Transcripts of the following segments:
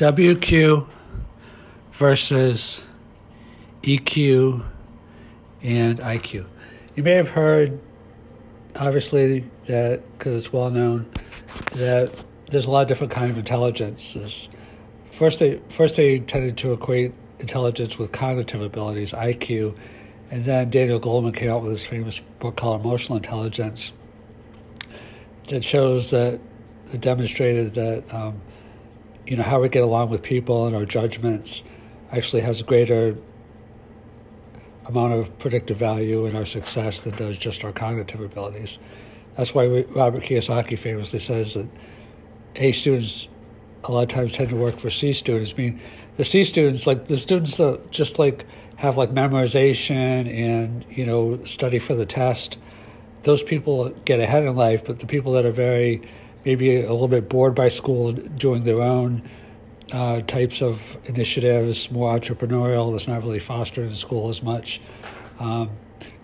WQ versus EQ and IQ. You may have heard, obviously, that because it's well known that there's a lot of different kinds of intelligences. First, they tended to equate intelligence with cognitive abilities, IQ, and then Daniel Goleman came out with his famous book called Emotional Intelligence that shows that it demonstrated that how we get along with people and our judgments actually has a greater amount of predictive value in our success than does just our cognitive abilities. That's why Robert Kiyosaki famously says that A students a lot of times tend to work for C students. I mean, the C students, like the students that just like have like memorization and, study for the test, those people get ahead in life, but the people that are maybe a little bit bored by school, doing their own types of initiatives, more entrepreneurial, that's not really fostered in school as much.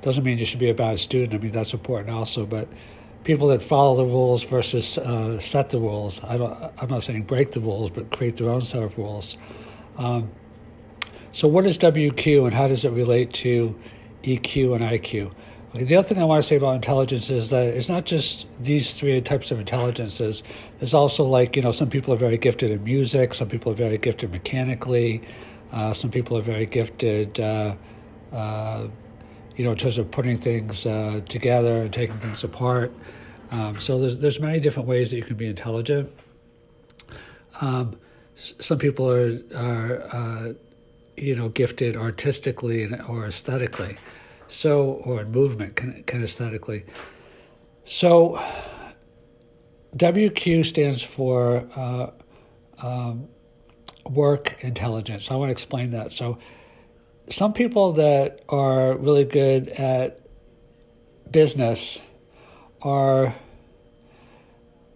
Doesn't mean you should be a bad student. I mean, that's important also, but people that follow the rules versus set the rules. I'm not saying break the rules, but create their own set of rules. So what is WQ and how does it relate to EQ and IQ? Okay, the other thing I want to say about intelligence is that it's not just these three types of intelligences. There's also some people are very gifted in music, some people are very gifted mechanically, some people are very gifted in terms of putting things together and taking things apart. So there's many different ways that you can be intelligent. Some people are gifted artistically or aesthetically, or in movement, kinesthetically. So WQ stands for work intelligence. I want to explain that. So some people that are really good at business are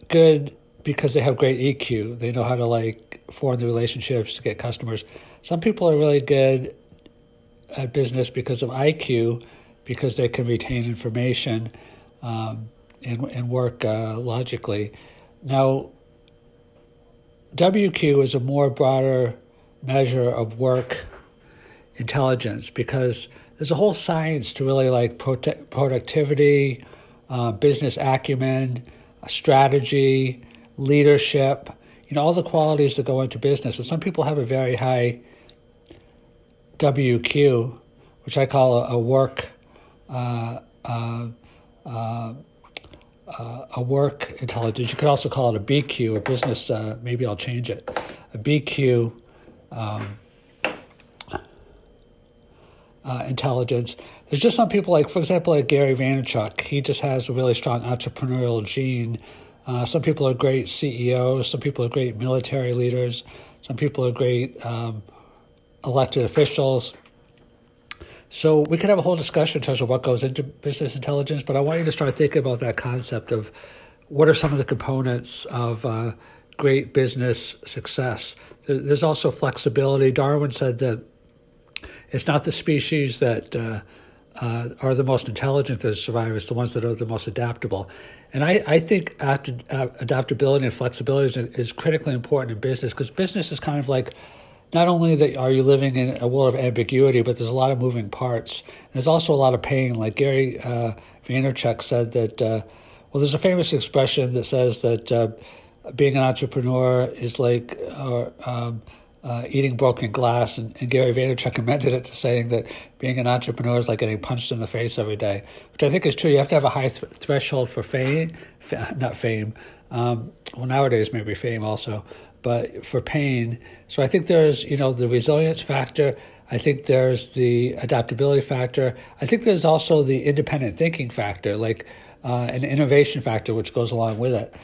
good because they have great EQ. They know how to form the relationships to get customers. Some people are really good at business because of IQ, because they can retain information and work logically. Now, WQ is a more broader measure of work intelligence because there's a whole science to really productivity, business acumen, strategy, leadership, all the qualities that go into business. And some people have a very high WQ, which I call a work intelligence. You could also call it a BQ, a business. Maybe I'll change it. A BQ intelligence. There's just some people for example, like Gary Vaynerchuk. He just has a really strong entrepreneurial gene. Some people are great CEOs. Some people are great military leaders. Some people are great elected officials. So we could have a whole discussion in terms of what goes into business intelligence, but I want you to start thinking about that concept of what are some of the components of great business success. There's also flexibility. Darwin said that it's not the species that are the most intelligent that survive, it's the ones that are the most adaptable. And I think adaptability and flexibility is critically important in business, because business is kind of like, not only that are you living in a world of ambiguity, but there's a lot of moving parts. There's also a lot of pain. Like Gary Vaynerchuk said that, there's a famous expression that says that being an entrepreneur is like eating broken glass, and Gary Vaynerchuk amended it to saying that being an entrepreneur is like getting punched in the face every day, which I think is true. You have to have a high threshold for not fame. Nowadays maybe fame also, but for pain. So I think there's, the resilience factor. I think there's the adaptability factor. I think there's also the independent thinking factor, an innovation factor, which goes along with it.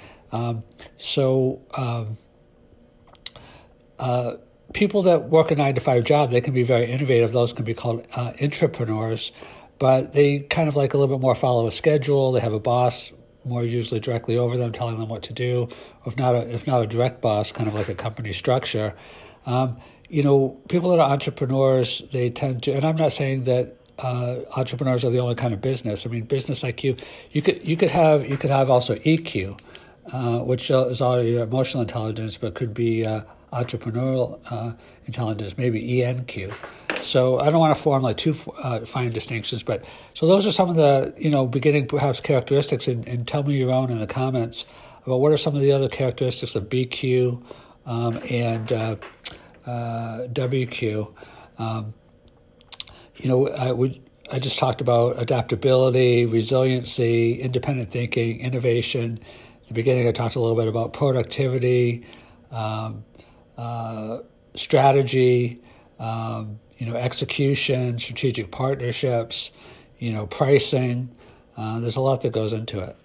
People that work a 9-to-5 job, they can be very innovative. Those can be called intrapreneurs, but they kind of a little bit more follow a schedule. They have a boss more usually directly over them, telling them what to do. Or if not a direct boss, kind of like a company structure. People that are entrepreneurs, they tend to, and I'm not saying that entrepreneurs are the only kind of business. I mean, business IQ, you could have also EQ. which is already emotional intelligence, but could be entrepreneurial intelligence, maybe ENQ. So I don't want to form like too fine distinctions, but so those are some of the beginning perhaps characteristics, and tell me your own in the comments about what are some of the other characteristics of BQ and WQ. I just talked about adaptability, resiliency, independent thinking, innovation. At the beginning, I talked a little bit about productivity, strategy, execution, strategic partnerships, pricing. There's a lot that goes into it.